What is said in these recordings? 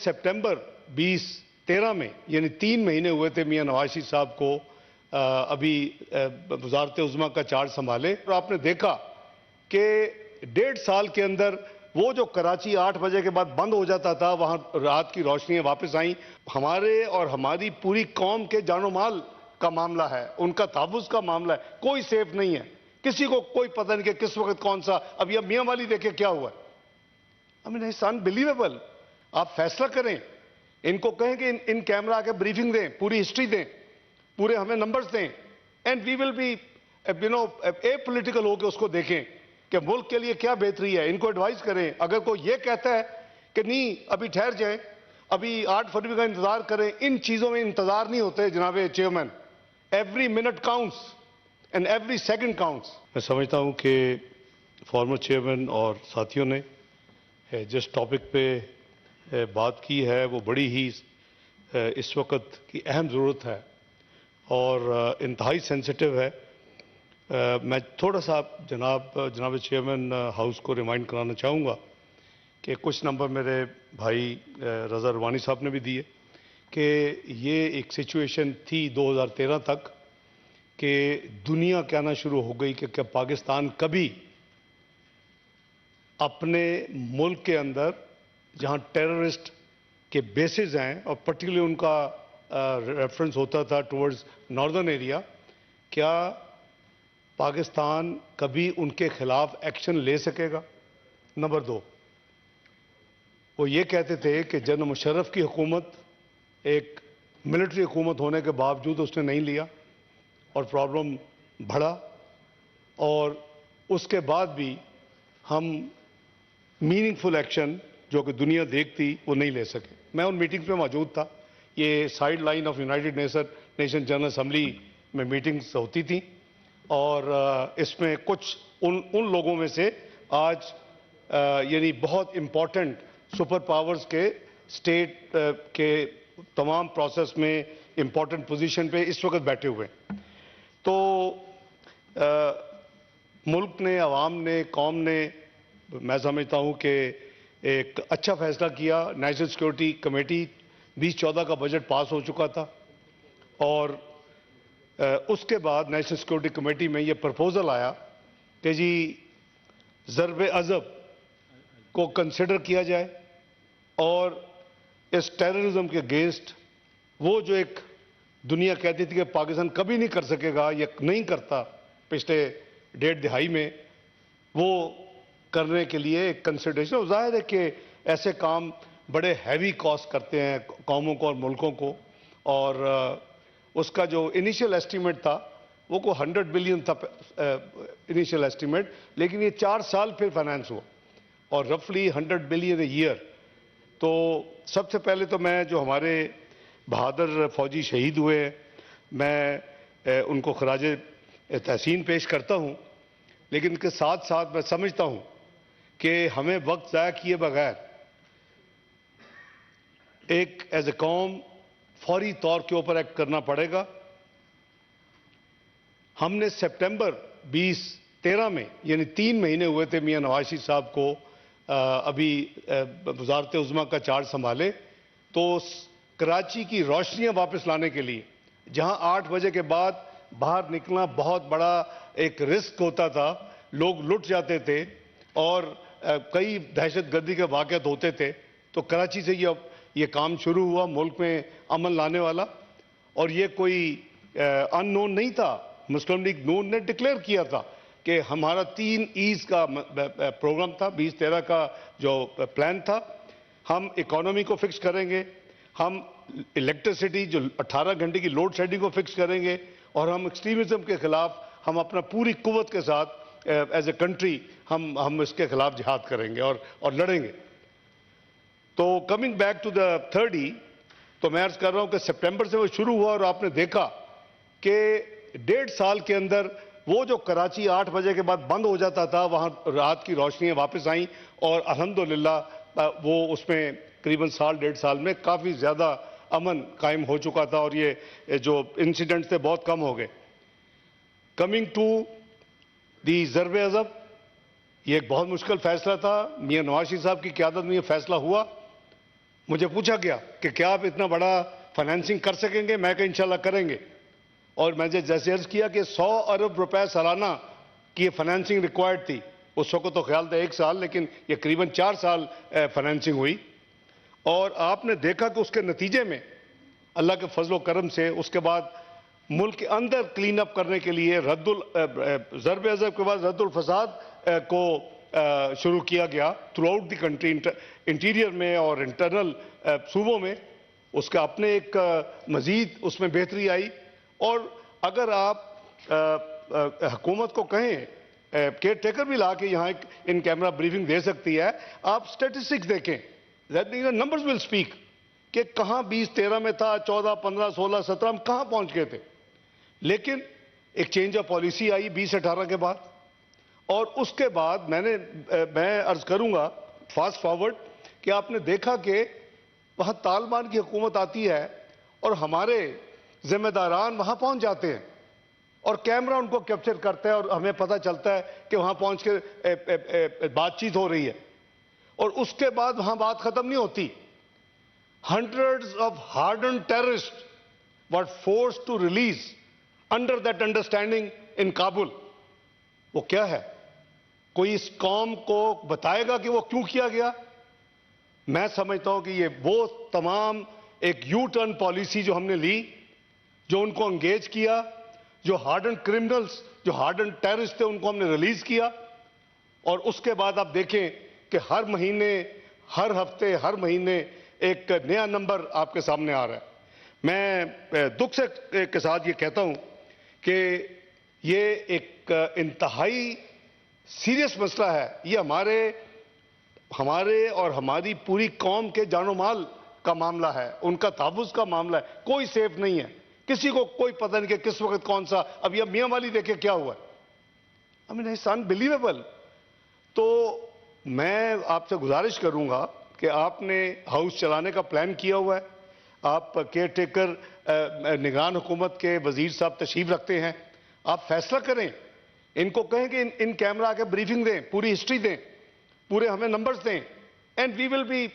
सितंबर 2013 में, यानी 3 महीने हुए थे मियां नवाज शरीफ साहब को अभी वज़ारत उज़्मा का चार्ज संभाले, और आपने देखा कि 1.5 साल के अंदर वो जो कराची 8 बजे के बाद बंद हो जाता था, वहां रात की रोशनियां वापस आईं। हमारे और हमारी पूरी कौम के जानो माल का मामला है, उनका तहफ़्फ़ुज़ का मामला है, कोई सेफ नहीं है, किसी को कोई पता नहीं कि किस वक्त कौन सा। अभी अब मियां वाली देखे क्या हुआ है। I mean it's unbelievable. आप फैसला करें, इनको कहें कि इन कैमरा आके ब्रीफिंग दें, पूरी हिस्ट्री दें, पूरे हमें नंबर्स दें, and we will be apolitical होकर उसको देखें कि मुल्क के लिए क्या बेहतरी है। इनको एडवाइस करें। अगर कोई ये कहता है कि नहीं अभी ठहर जाए, अभी 8 फरवरी का इंतजार करें, इन चीजों में इंतजार नहीं होते जनाब chairman. Every minute counts and every second counts. मैं समझता हूं कि फॉर्मर चेयरमैन और साथियों ने जिस टॉपिक पे बात की है वो बड़ी ही इस वक्त की अहम ज़रूरत है और इंतहाई सेंसिटिव है। मैं थोड़ा सा जनाब चेयरमैन हाउस को रिमाइंड कराना चाहूँगा कि कुछ नंबर मेरे भाई रज़ा रवानी साहब ने भी दिए कि ये एक सिचुएशन थी 2013 तक कि दुनिया कहना शुरू हो गई कि क्या पाकिस्तान कभी अपने मुल्क के अंदर जहाँ टेररिस्ट के बेसिस हैं, और पर्टिकुलरली उनका रेफरेंस होता था टुवर्ड्स नॉर्दर्न एरिया, क्या पाकिस्तान कभी उनके खिलाफ एक्शन ले सकेगा। नंबर 2, वो ये कहते थे कि जनरल मुशर्रफ की हुकूमत एक मिलिट्री हुकूमत होने के बावजूद उसने नहीं लिया और प्रॉब्लम बढ़ा, और उसके बाद भी हम मीनिंगफुल एक्शन जो कि दुनिया देखती वो नहीं ले सके। मैं उन मीटिंग्स में मौजूद था। ये side line of United nation general assembly में मीटिंग्स होती थी, और इसमें कुछ उन लोगों में से आज यानी बहुत इम्पोर्टेंट सुपर पावर्स के स्टेट के तमाम प्रोसेस में इम्पोर्टेंट पोजीशन पे इस वक्त बैठे हुए हैं। तो मुल्क ने, अवाम ने, कौम ने, मैं समझता हूं कि एक अच्छा फैसला किया। नेशनल सिक्योरिटी कमेटी 2014 का बजट पास हो चुका था, और उसके बाद नेशनल सिक्योरिटी कमेटी में यह प्रपोजल आया कि जी ज़रबे अज़ब को कंसिडर किया जाए, और इस टेररिज्म के अगेंस्ट वो जो एक दुनिया कहती थी कि पाकिस्तान कभी नहीं कर सकेगा या नहीं करता पिछले 1.5 दहाई में, वो करने के लिए एक कंसिडरेशन। जाहिर है कि ऐसे काम बड़े हैवी कॉस्ट करते हैं कौमों को और मुल्कों को, और उसका जो इनिशियल एस्टीमेट था वो को 100 बिलियन था इनिशियल एस्टीमेट, लेकिन ये 4 साल फिर फाइनेंस हुआ और रफली 100 बिलियन ए ईयर। तो सबसे पहले तो मैं जो हमारे बहादुर फौजी शहीद हुए, मैं उनको खराजे तहसीन पेश करता हूं, लेकिन इसके साथ साथ मैं समझता हूं कि हमें वक्त ज़ाया किए बगैर एक एज ए कौम फौरी तौर के ऊपर एक्ट करना पड़ेगा। हमने सितंबर 2013 में, यानी 3 महीने हुए थे मियां नवाज शरीफ साहब को अभी वज़ारत उज़्मा का चार्ज संभाले, तो कराची की रोशनियां वापस लाने के लिए, जहां 8 बजे के बाद बाहर निकलना बहुत बड़ा एक रिस्क होता था, लोग लुट जाते थे और कई दहशतगर्दी के वाक़यात होते थे, तो कराची से ये काम शुरू हुआ मुल्क में अमन लाने वाला। और ये कोई अननोन नहीं था। मुस्लिम लीग नून ने डिक्लेयर किया था कि हमारा 3 ईज का प्रोग्राम था, 2013 का जो प्लान था। हम इकोनॉमी को फिक्स करेंगे, हम इलेक्ट्रिसिटी जो 18 घंटे की लोड शेडिंग को फिक्स करेंगे, और हम एक्सट्रीमिज्म के खिलाफ हम अपना पूरी कुव्वत के साथ एज ए कंट्री हम इसके खिलाफ जिहाद करेंगे और लड़ेंगे। तो कमिंग बैक टू द 30, तो मैं अर्ज कर रहा हूं कि सितंबर से वो शुरू हुआ, और आपने देखा कि 1.5 साल के अंदर वो जो कराची 8 बजे के बाद बंद हो जाता था, वहां रात की रोशनियां वापस आईं, और अल्हम्दुलिल्लाह वो उसमें करीबन साल 1.5 साल में काफ़ी ज़्यादा अमन कायम हो चुका था, और ये जो इंसिडेंट्स थे बहुत कम हो गए। कमिंग टू दी ज़रबे अज़ब, ये एक बहुत मुश्किल फैसला था। मियां नवाज शरीफ साहब की क़यादत में ये फैसला हुआ, مجھے پوچھا گیا کہ کیا آپ اتنا بڑا فائنینسنگ کر سکیں گے؟ میں کہا انشاءاللہ کریں گے. اور میں نے جیسے عرض کیا کہ 100 ارب روپے سالانہ کی یہ فائنینسنگ ریکوائرڈ تھی. اس وقت تو خیال تھا 1 سال، لیکن یہ قریباً 4 سال فائنینسنگ ہوئی. اور آپ نے دیکھا کہ اس کے نتیجے میں اللہ کے فضل و کرم سے اس کے بعد ملک کے اندر کلین اپ کرنے کے لیے ضرب عضب کے بعد رد الفساد کو شروع کیا گیا throughout the country, interior میں اور انٹرنل صوبوں میں. اس کا اپنے ایک مزید اس میں بہتری آئی. اور اگر آپ حکومت کو کہیں، کیئر ٹیکر بھی لا کے یہاں ان کیمرہ بریفنگ دے سکتی ہے، آپ سٹیٹسٹکس دیکھیں، نمبرز ول سپیک کہ کہاں 2013 میں تھا، 14 15 16 17 ہم کہاں پہنچ گئے تھے. لیکن ایک چینج آف پالیسی آئی 2018 کے بعد، اور اس کے بعد میں عرض کروں گا فاسٹ فارورڈ کہ آپ نے دیکھا کہ وہاں طالبان کی حکومت آتی ہے اور ہمارے ذمہ داران وہاں پہنچ جاتے ہیں اور کیمرہ ان کو کیپچر کرتا ہے اور ہمیں پتہ چلتا ہے کہ وہاں پہنچ کے بات چیت ہو رہی ہے. اور اس کے بعد وہاں بات ختم نہیں ہوتی. Hundreds of hardened terrorists were forced to release under that understanding in Kabul. وہ کیا ہے؟ کوئی اس قوم کو بتائے گا کہ وہ کیوں کیا گیا؟ میں سمجھتا ہوں کہ یہ وہ تمام ایک یو ٹرن پالیسی جو ہم نے لی، جو ان کو انگیج کیا، جو ہارڈنڈ کرمنلز، جو ہارڈنڈ ٹیررسٹ تھے، ان کو ہم نے ریلیز کیا. اور اس کے بعد آپ دیکھیں کہ ہر مہینے، ہر ہفتے، ہر مہینے ایک نیا نمبر آپ کے سامنے آ رہا ہے. میں دکھ کے ساتھ یہ کہتا ہوں کہ یہ ایک انتہائی سیریس مسئلہ ہے. یہ ہمارے اور ہماری پوری قوم کے جان و مال کا معاملہ ہے، ان کا تحفظ کا معاملہ ہے. کوئی سیف نہیں ہے، کسی کو کوئی پتہ نہیں کہ کس وقت کون سا. اب یہ میاں والی دیکھے کیا ہوا ہے. I mean, it's unbelievable. تو میں آپ سے گزارش کروں گا کہ آپ نے ہاؤس چلانے کا پلان کیا ہوا ہے، آپ کیئر ٹیکر نگران حکومت کے وزیر صاحب تشریف رکھتے ہیں، آپ فیصلہ کریں. ان کو کہیں کہ ان کیمرہ آ کے بریفنگ دیں، پوری ہسٹری دیں، پورے ہمیں نمبرز دیں. And we will be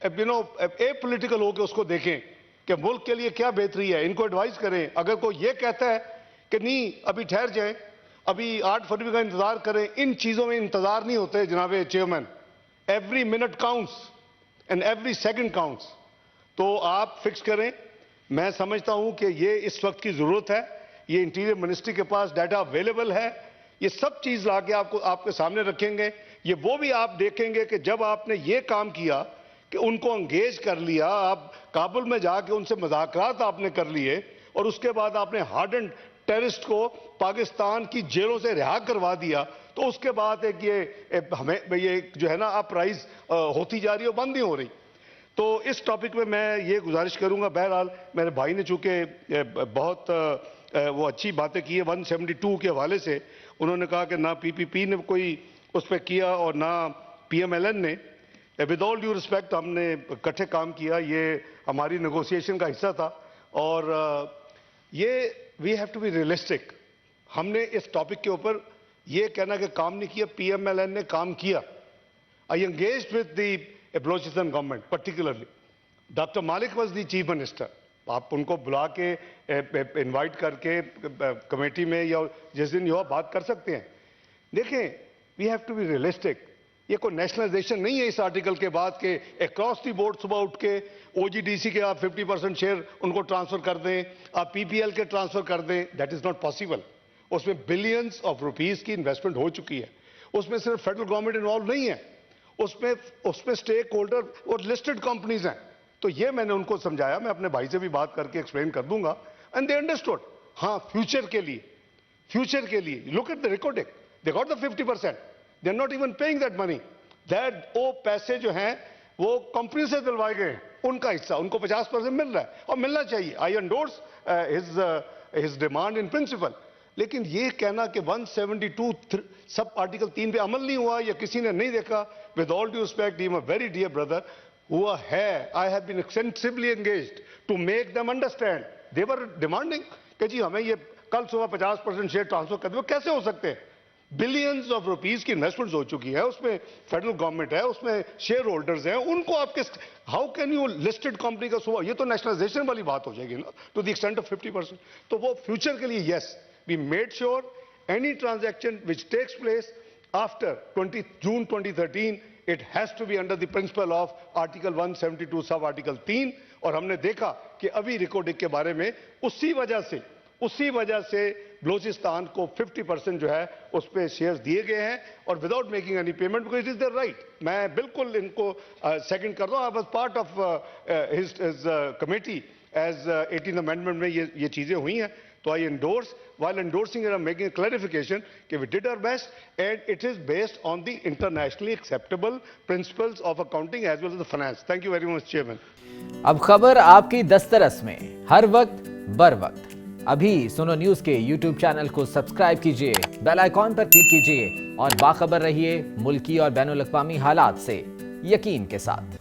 a political ہو کے اس کو دیکھیں کہ ملک کے لیے کیا بہتری ہے. ان کو ایڈوائز کریں. اگر کوئی یہ کہتا ہے کہ نہیں ابھی ٹھہر جائیں، ابھی 8 فروری کا انتظار کریں، ان چیزوں میں انتظار نہیں ہوتے جناب chairman. Every minute counts and every second counts. تو آپ فکس کریں. میں سمجھتا ہوں کہ یہ اس وقت کی ضرورت ہے. یہ انٹیریئر منسٹری کے پاس ڈیٹا اویلیبل ہے. یہ سب چیز لا کے آپ کے سامنے رکھیں گے. یہ وہ بھی آپ دیکھیں گے کہ جب آپ نے یہ کام کیا کہ ان کو انگیج کر لیا، آپ کابل میں جا کے ان سے مذاکرات آپ نے کر لیے، اور اس کے بعد آپ نے ہارڈنڈ ٹیررسٹ کو پاکستان کی جیلوں سے رہا کروا دیا، تو اس کے بعد ایک یہ جو ہے نا اپرائز ہوتی جا رہی ہے، بند نہیں ہو رہی. تو اس ٹاپک میں میں یہ گزارش کروں گا. بہرحال میرے بھائی نے چونکہ بہت وہ اچھی باتیں کی ہے 172 کے حوالے سے. انہوں نے کہا کہ نہ پی پی پی نے کوئی اس پہ کیا اور نہ پی ایم ایل این نے. ود آل ڈیو ریسپیکٹ ہم نے اکٹھے کام کیا، یہ ہماری نیگوسیشن کا حصہ تھا. اور یہ we have to be realistic. ہم نے اس ٹاپک کے اوپر یہ کہنا کہ کام نہیں کیا، پی ایم ایل این نے کام کیا. I engaged with the Balochistan government particularly. Doctor Malik was the chief minister. آپ ان کو بلا کے انوائٹ کر کے کمیٹی میں یا جس دن یہ بات کر سکتے ہیں. دیکھیں we have to be realistic. یہ کوئی نیشنلائزیشن نہیں ہے اس آرٹیکل کے بعد کہ اکراس دی بورڈ صبح اٹھ کے او جی ڈی سی کے آپ 50% شیئر ان کو ٹرانسفر کر دیں، آپ پی پی ایل کے ٹرانسفر کر دیں. That is not possible. اس میں بلینز آف روپیز کی انویسٹمنٹ ہو چکی ہے. اس میں صرف فیڈرل گورنمنٹ انوالو نہیں ہے، اس میں اسٹیک ہولڈر اور لسٹڈ کمپنیز ہیں. تو یہ میں نے ان کو سمجھایا. میں اپنے بھائی سے بھی بات کر کے ایکسپلین کر دوں گا. And they understood. ہاں فیوچر کے لیے look at the recording. They got the 50%. They are not even paying that money. وہ پیسے جو ہیں وہ کمپنی سے دلوائے گئے ہیں، ان کا حصہ ان کو 50% مل رہا ہے اور ملنا چاہیے. I endorse his demand in principle. لیکن یہ کہنا کہ 172 سب آرٹیکل 3 پہ عمل نہیں ہوا یا کسی نے نہیں دیکھا، with all due respect, I'm a very dear brother, ہوا ہے. I have been extensively engaged to make them understand. They were demanding کہ جی ہمیں یہ کل صبح 50% شیئر ٹرانسفر کر دیں. کیسے ہو سکتے ہیں؟ बिलियंस ऑफ रुपीस की इन्वेस्टमेंट्स हो चुकी है, उसमें फेडरल गवर्नमेंट है, उसमें शेयर होल्डर्स हैं, उनको आप किस, how can you listed company का सुबह, ये तो नेशनलाइजेशन वाली बात हो जाएगी ना, टू द एक्सटेंट ऑफ 50%। तो वो फ्यूचर के लिए yes, we made sure any transaction which takes place after June 2013 it has to be under the principle of article 172 sub article 3। और हमने देखा कि अभी रिकॉर्डिंग के बारे में उसी वजह से बलूचिस्तान को 50% जो है उस पे शेयर्स दिए गए हैं और without making any payment, because it is their right. मैं बिल्कुल इनको सेकंड कर रहा हूं। I was part of his committee as 18 amendment में ये चीजें हुई हैं। तो आई endorse, while endorsing it, I'm making a clarification कि we did our best and it is based on the internationally acceptable principles of accounting as well as the finance. Thank you very much, Chairman. अब खबर आपकी दस्तरस में, हर वक्त बर वक्त। अभी सुनो न्यूज़ के YouTube चैनल को सब्सक्राइब कीजिए, बेल आइकॉन पर क्लिक कीजिए और बाखबर रहिए मुल्की और बैनुल अक़वामी हालात से यकीन के साथ।